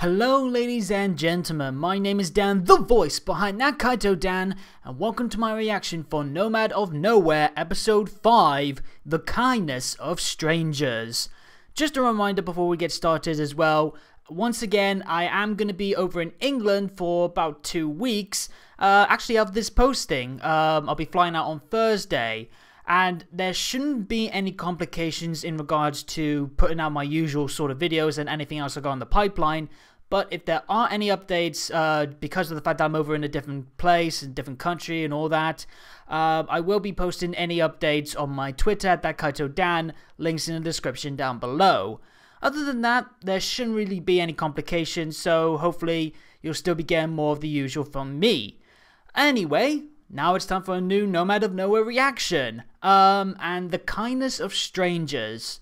Hello ladies and gentlemen, my name is Dan, the voice behind ThatKaitoDan, and welcome to my reaction for Nomad of Nowhere episode 5, The Kindness of Strangers. Just a reminder before we get started as well, once again I am going to be over in England for about 2 weeks, actually of this posting. I'll be flying out on Thursday. And there shouldn't be any complications in regards to putting out my usual sort of videos and anything else I got on the pipeline. But if there are any updates, because of the fact that I'm over in a different place, a different country and all that, I will be posting any updates on my Twitter at ThatKaitoDan, links in the description down below. Other than that, there shouldn't really be any complications, so hopefully you'll still be getting more of the usual from me. Anyway, now it's time for a new Nomad of Nowhere reaction, and The Kindness of Strangers.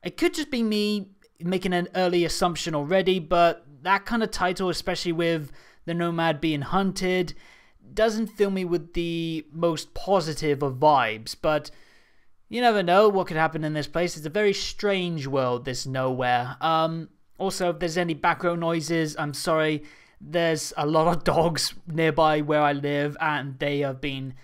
It could just be me making an early assumption already, but that kind of title, especially with the Nomad being hunted, doesn't fill me with the most positive of vibes, but you never know what could happen in this place. It's a very strange world, this Nowhere. Also, if there's any background noises, I'm sorry. There's a lot of dogs nearby where I live, and they have been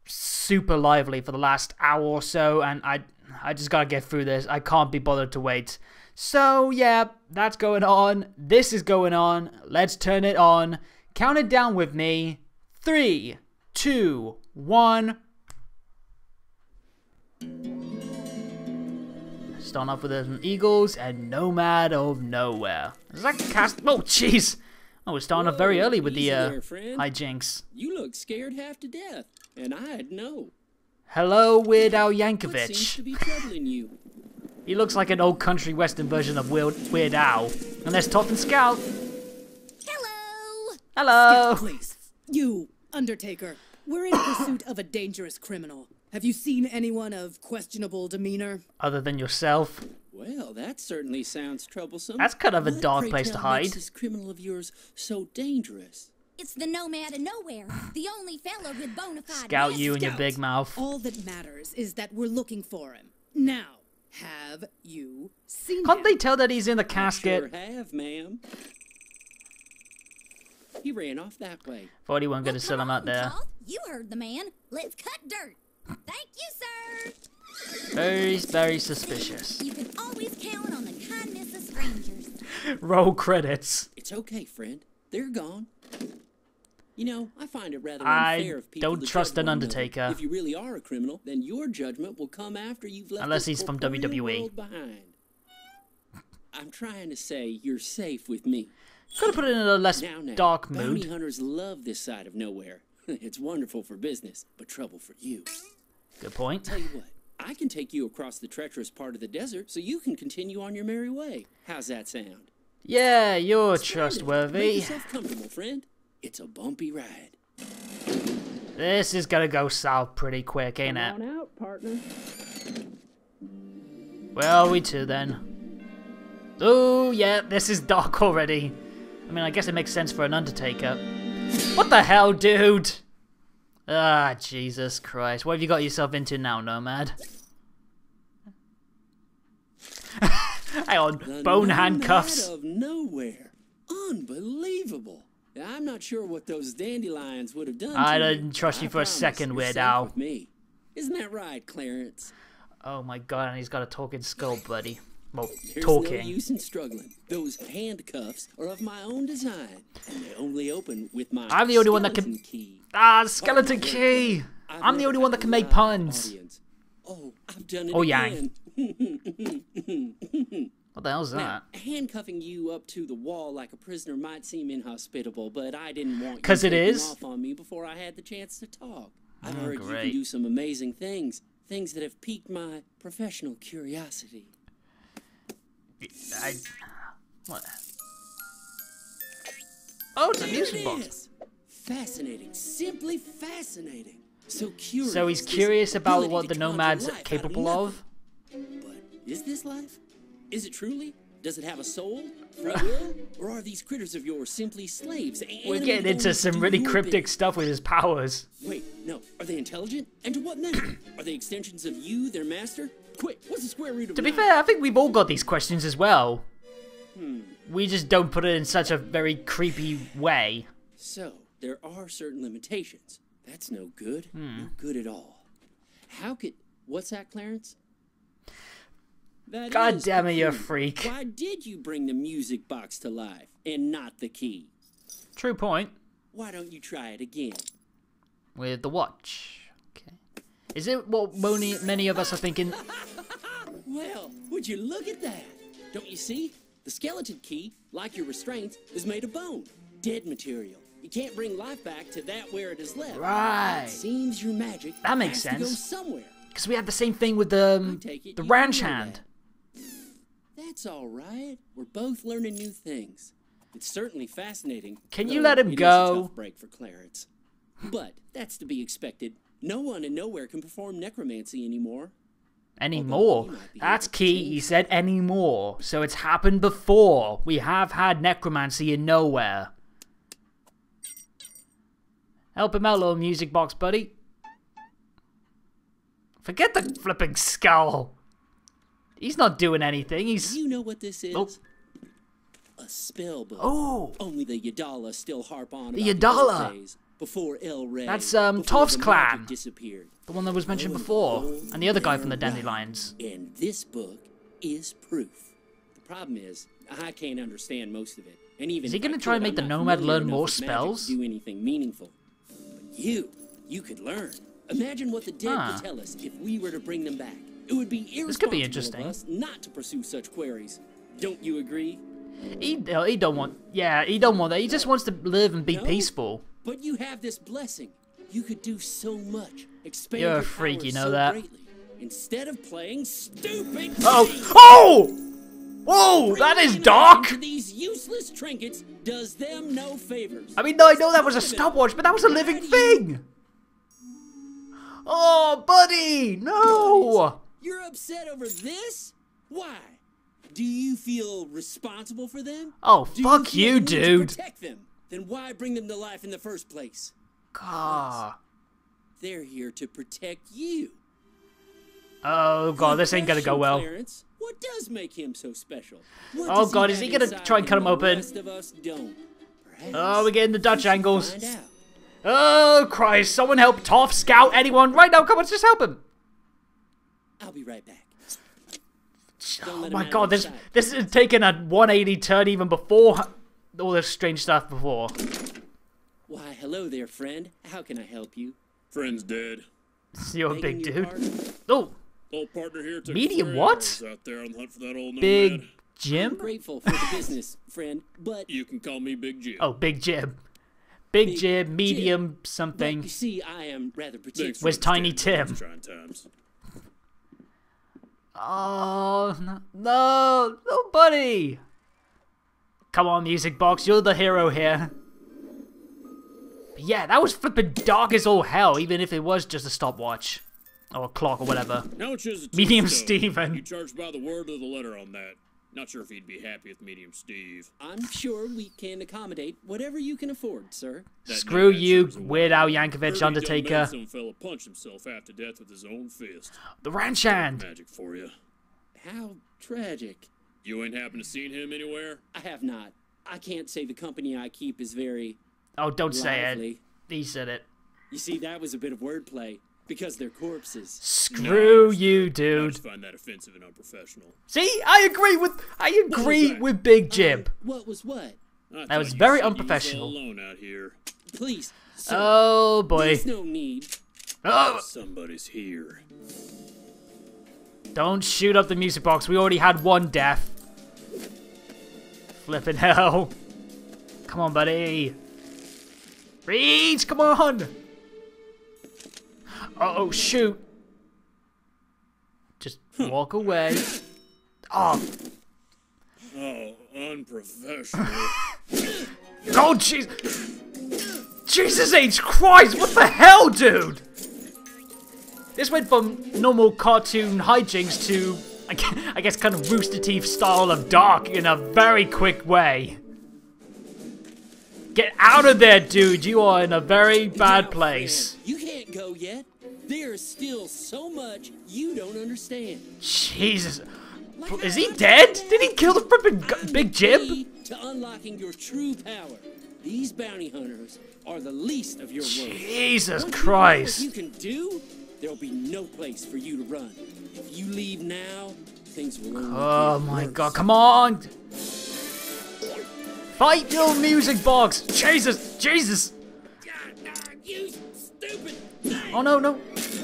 super lively for the last hour or so, and I just gotta get through this. I can't be bothered to wait. So yeah, that's going on. This is going on. Let's turn it on. Count it down with me. 3, 2, 1. Starting off with some Eagles and Nomad of Nowhere. Is that cast? Oh, jeez. Oh, we're starting off very early with the hijinks. You look scared half to death, and I'd know. Hello, Weird Al Yankovic. What seems to be troubling you? He looks like an old country western version of Weird Al. And there's Top and Scout. Hello. Hello. Scout, please. You, Undertaker. We're in pursuit of a dangerous criminal. Have you seen anyone of questionable demeanor? Other than yourself. Well, that certainly sounds troublesome. That's kind of a What, dark pray place tell, to hide. makes this criminal of yours so dangerous? It's the Nomad of Nowhere, the only fellow with bona fide. Scout, you and your Scout. big mouth. All that matters is that we're looking for him. Now, have you seen Can't him? they tell that he's in the casket? I sure have, ma'am. He ran off that way. Thought he wasn't going to sell come him out on, there. Toth. You heard the man. Let's cut dirt. Thank you, sir. Very, very suspicious. You can always count on the kindness of strangers. Roll credits. It's okay, friend. They're gone. You know, I find it rather I unfair of people don't to trust judge an one another. Undertaker. If you really are a criminal, then your judgment will come after you've left Unless this he's from corporeal WWE. world behind. I'm trying to say you're safe with me. Could have put it in a less Now, dark bounty mood. hunters love this side of Nowhere. It's wonderful for business, but trouble for you. Good point. Tell you what, I can take you across the treacherous part of the desert so you can continue on your merry way. How's that sound? Yeah, you're Splendid. Make trustworthy. yourself comfortable, friend. It's a bumpy ride. This is gonna go south pretty quick, ain't it? Come on out, partner. Where are we to then? Oh, yeah, this is dark already. I mean, I guess it makes sense for an Undertaker. What the hell, dude? Ah, Jesus Christ. What have you got yourself into now, Nomad? Hang on, The bone Nomad handcuffs. of Nowhere. Unbelievable. I'm not sure what those dandelions would have done I to didn't trust you for a promise second, you're Weird safe Al. with me. Isn't that right, Clarence? Oh my god, and he's got a talking skull, buddy. Well, There's no talking. use in struggling. Those handcuffs are of my own design, and they only open with my I'm the only one that can- skeleton key. Ah, skeleton key! I've I'm the never only one had that can a make live puns. audience. Oh, I've done it Oh, Yang. again. What the hell's Now, that? handcuffing you up to the wall like a prisoner might seem inhospitable, but I didn't want you 'Cause it taking is? off on me before I had the chance to talk. I've Oh, heard you great. can do some amazing things, things that have piqued my professional curiosity. What? Oh, it's a There music it box. is. Fascinating, simply fascinating. So curious. So he's this curious about ability what to the conjure Nomad's life out capable nothing. of? But is this life? Is it truly? Does it have a soul, free will, or are these critters of yours simply slaves? We're animated getting into only to some do really your cryptic bidding? stuff with his powers. Wait, no. Are they intelligent? And to what measure? Are they extensions of you, their master? Quick, what's the square root of To be 9? fair, I think we've all got these questions as well. We just don't put it in such a very creepy way. So, there are certain limitations. That's no good. No good at all. How could... What's that, Clarence? That God is damn it, you're a peculiar. freak. Why did you bring the music box to life and not the key? True point. Why don't you try it again? With the watch. Okay. Is it what many of us are thinking? Well, would you look at that? Don't you see? The skeleton key, like your restraints, is made of bone. Dead material. You can't bring life back to that where it is left. Right. It seems your magic That makes has to go sense. somewhere. Because we had the same thing with I take it the you ranch know hand. that. That's all right. We're both learning new things. It's certainly fascinating. Can you though let him it is go? a tough break for Clarence. But that's to be expected. No one in Nowhere can perform necromancy anymore. Anymore. Although he might be That's able to key. change He said anymore. So it's happened before. We have had necromancy in Nowhere. Help him out, little music box buddy. Forget the flipping skull. He's not doing anything. He's... You know what this is? Oh. A spell book. Oh. Only the Yadala still harp on The about Yadala. the old days, before El Rey. That's, before Toph's the clan. magic disappeared. The one that was mentioned before. And the other guy from the Right. Dandelions. And this book is proof. The problem is, I can't understand most of it. And even Is he if gonna I try and could, make the I'm not Nomad familiar learn enough more with magic spells? to do anything meaningful. But you could learn. Imagine what the dead Huh. could tell us if we were to bring them back. It would be irresponsible This could be interesting. of us not to pursue such queries. Don't you agree? He don't want... Yeah, he don't want that. He just wants to live and be No? peaceful. But you have this blessing. You could do so much. Expand You're a your freak, powers you know so that? greatly. Instead of playing stupid Oh! games. Oh! Whoa, that is Bringing dark! attention to these useless trinkets does them no favors. I mean, no, I know that was a stopwatch, but that was a living thing! Oh, buddy! No! You're upset over this? Why? Do you feel responsible for them? Oh, Do fuck feel you, the need to dude. protect them? Then why bring them to life in the first place? God. They're here to protect you. Oh, God, this ain't gonna go Question, well. Clarence. What does make him so special? What Oh, does God, is have he gonna inside try and cut him the open? rest of us don't? Perhaps Oh, we're getting the Dutch we should angles. find out. Oh, Christ, someone help Toph, Scout, anyone, right now, come on, just help him. I'll be right back. Oh my God, this is taking a 180 turn even before all this strange stuff before. Why, hello there, friend. How can I help you? Friend's dead. You're a Begging big your dude. pardon? Oh, Old partner here took Medium 3 what? hours out there on the hunt for that old Big nomad. I'm Jim? grateful for the business, friend, but You can call me Big Jim. Oh, Big Jim. Big Big Jim, medium but something. you see, I am rather particular. Thanks for Where's Tiny understanding Tim? those trying times. Oh, no, no, buddy. Come on, music box, you're the hero here. But yeah, that was flipping dark as all hell, even if it was just a stopwatch. Or a clock or whatever. How much is it? Medium Steven. You charge by the word or the letter on that. Not sure if he'd be happy with Medium Steve. I'm sure we can accommodate whatever you can afford, sir. That Screw nomad you, sure is a Weird Al Heard Yankovic, he done Undertaker. made some fella punch himself half to death with his own fist. The ranch hand. Magic for you. How tragic. You ain't happen to seen him anywhere? I have not. I can't say the company I keep is very Oh, don't say it. lively. He said it. You see, that was a bit of wordplay. Because they're corpses. Screw you, I dude. just find that offensive and unprofessional. See, I agree that? with Big Jim. What was what? I That thought was you very said you was unprofessional. all alone out here. Please, sir. Oh boy. There's no need. Oh, Somebody's here. don't shoot up the music box. We already had one death. Flippin' hell. Come on, buddy. Reach, come on. Oh, shoot. Just walk away. Oh, Oh, unprofessional. oh, jeez. Jesus H. Christ, what the hell, dude? This went from normal cartoon hijinks to, I guess, kind of Rooster Teeth style of dark in a very quick way. Get out of there, dude. You are in a very bad Now, place. friend, you can't go yet. There's still so much you don't understand. Jesus. Is he dead? Did he kill the flippin' big jib? Key to unlocking your true power. These bounty hunters are the least of your worries. Jesus Once Christ. you know what you can do, there'll be no place for you to run. If you leave now, things will only Oh get my worse. god, come on! Fight your music box! Jesus! Jesus! You stupid thing! Oh no, no!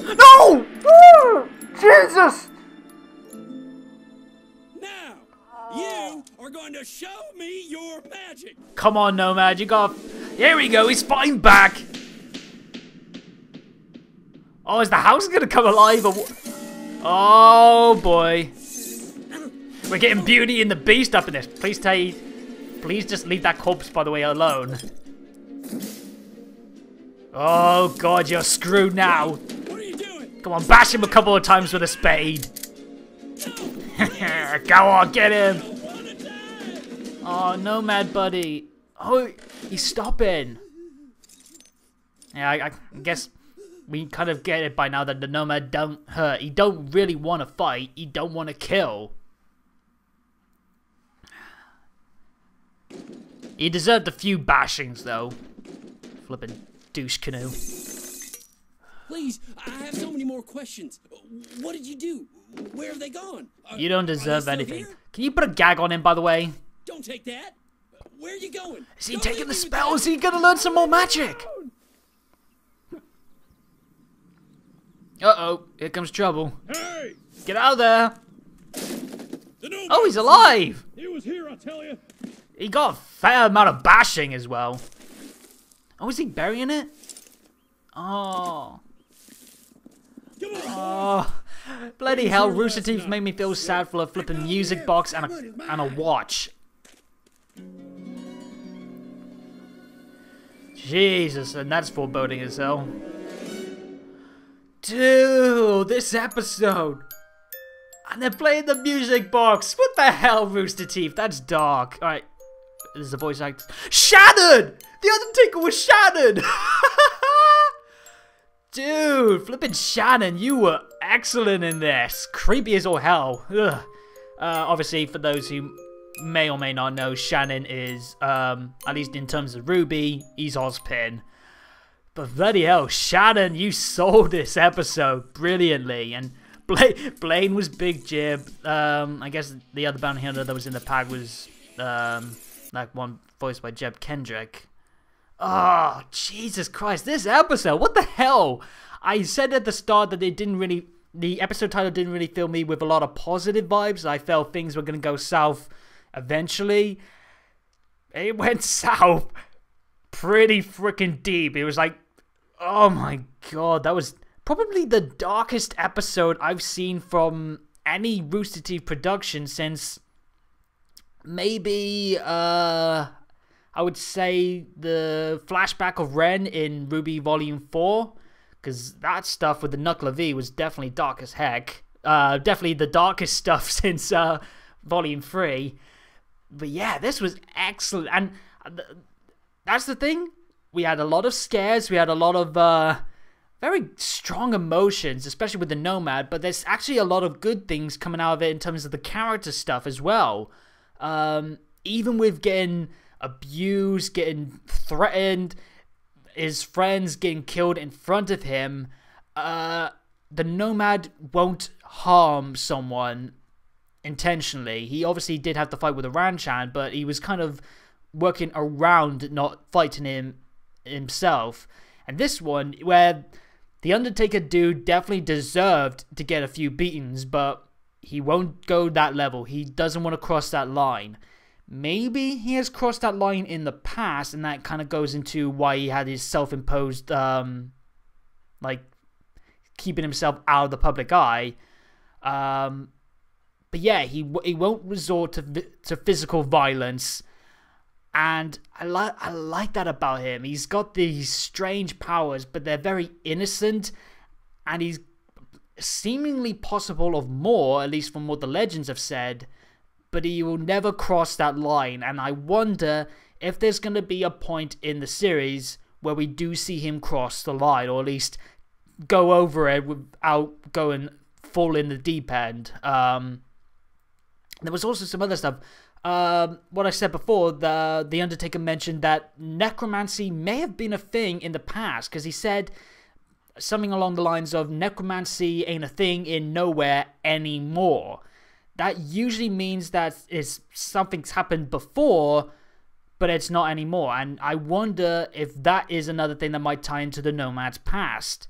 No! Oh, Jesus! Now, you are going to show me your magic. Come on, Nomad, you got. Here we go, he's fighting back! Oh, is the house gonna come alive or what? Oh boy. We're getting Beauty and the Beast up in this. Please just leave that corpse, by the way, alone. Oh god, you're screwed now. What are you doing? Come on, bash him a couple of times with a spade. Go on, get him. Oh, Nomad buddy. Oh, he's stopping. Yeah, I guess we kind of get it by now that the Nomad don't hurt. He don't really want to fight. He don't want to kill. He deserved a few bashings, though. Flippin' douche canoe. Please, I have so many more questions. What did you do? Where have they gone? You don't Are they deserve still anything. here? Can you put a gag on him, by the way? Don't take that. Where are you going? Is he Don't taking leave the me with spell? that. Is he gonna learn some more magic? Uh-oh, here comes trouble. Hey! Get out of there. The Nomad! Oh, he's alive. He was here, I tell you. He got a fair amount of bashing as well. Oh, is he burying it? Oh. Come on, Oh. Bloody hell, Rooster Teeth made me feel sad for a flipping music box and a watch. Jesus, and that's foreboding as hell. Dude, this episode. And they're playing the music box. What the hell, Rooster Teeth? That's dark. Alright. There's a voice actor. Shannon! The Undertaker was Shannon! Dude, flipping Shannon, you were excellent in this. Creepy as all hell. Ugh. Obviously, for those who may or may not know, Shannon is, at least in terms of Ruby, he's Ozpin. But bloody hell, Shannon, you sold this episode brilliantly. And Blaine was Big Jib. I guess the other bounty hunter that was in the pack was like one voiced by Jeb Kendrick. Oh, Jesus Christ, this episode, what the hell? I said at the start that the episode title didn't really fill me with a lot of positive vibes. I felt things were going to go south eventually. It went south pretty freaking deep. It was like, oh my god, that was probably the darkest episode I've seen from any Rooster Teeth production since maybe, I would say the flashback of Ren in Ruby Volume 4. Because that stuff with the Knuckler V was definitely dark as heck. Definitely the darkest stuff since Volume 3. But yeah, this was excellent. And that's the thing. We had a lot of scares. We had a lot of very strong emotions, especially with the Nomad. But there's actually a lot of good things coming out of it in terms of the character stuff as well. Even with getting abused, getting threatened, his friends getting killed in front of him, the Nomad won't harm someone intentionally. He obviously did have to fight with a Ranchan, but he was kind of working around not fighting him himself. And this one, where the Undertaker dude definitely deserved to get a few beatings, but he won't go that level. He doesn't want to cross that line. Maybe he has crossed that line in the past, and that kind of goes into why he had his self-imposed, like, keeping himself out of the public eye. But yeah, he won't resort to physical violence, and I like that about him. He's got these strange powers, but they're very innocent, and he's seemingly possible of more, at least from what the legends have said. But he will never cross that line, and I wonder if there's going to be a point in the series where we do see him cross the line, or at least go over it without going full in the deep end. There was also some other stuff. What I said before, the Undertaker mentioned that necromancy may have been a thing in the past, because he said something along the lines of necromancy ain't a thing in nowhere anymore. That usually means that something's happened before, but it's not anymore. And I wonder if that is another thing that might tie into the Nomad's past.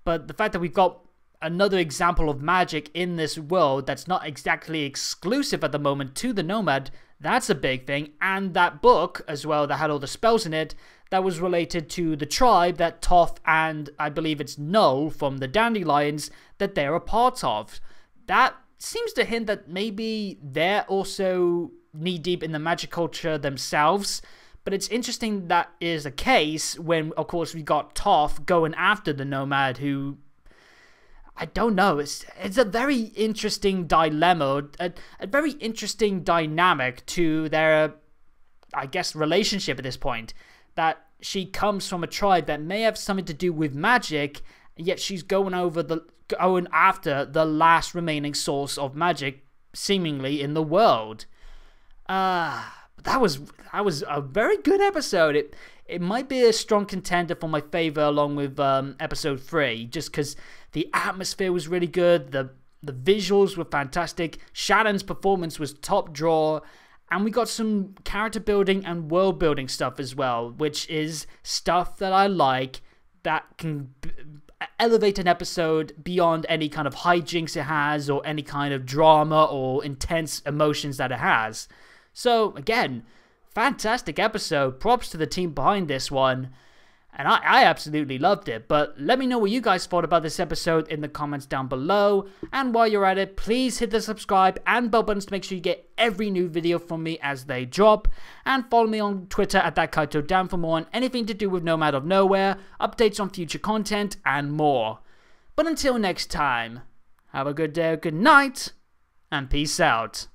But the fact that we've got another example of magic in this world that's not exactly exclusive at the moment to the Nomad, that's a big thing. And that book as well that had all the spells in it, that was related to the tribe that Toph and I believe it's Null from the Dandelions that they're a part of. That seems to hint that maybe they're also knee-deep in the magic culture themselves. But it's interesting that is the case when, of course, we got Toph going after the Nomad, who, I don't know, it's a very interesting dilemma, a very interesting dynamic to their, I guess, relationship at this point. That she comes from a tribe that may have something to do with magic, yet she's going after the last remaining source of magic, seemingly in the world. That was a very good episode. It might be a strong contender for my favor along with episode 3, just because the atmosphere was really good, the visuals were fantastic, Shannon's performance was top draw, and we got some character building and world building stuff as well, which is stuff that I like, that can elevate an episode beyond any kind of hijinks it has or any kind of drama or intense emotions that it has. So again, fantastic episode. Props to the team behind this one. And I absolutely loved it. But let me know what you guys thought about this episode in the comments down below. And while you're at it, please hit the subscribe and bell buttons to make sure you get every new video from me as they drop. And follow me on Twitter at ThatKaitoDan for more on anything to do with Nomad of Nowhere, updates on future content, and more. But until next time, have a good day, good night, and peace out.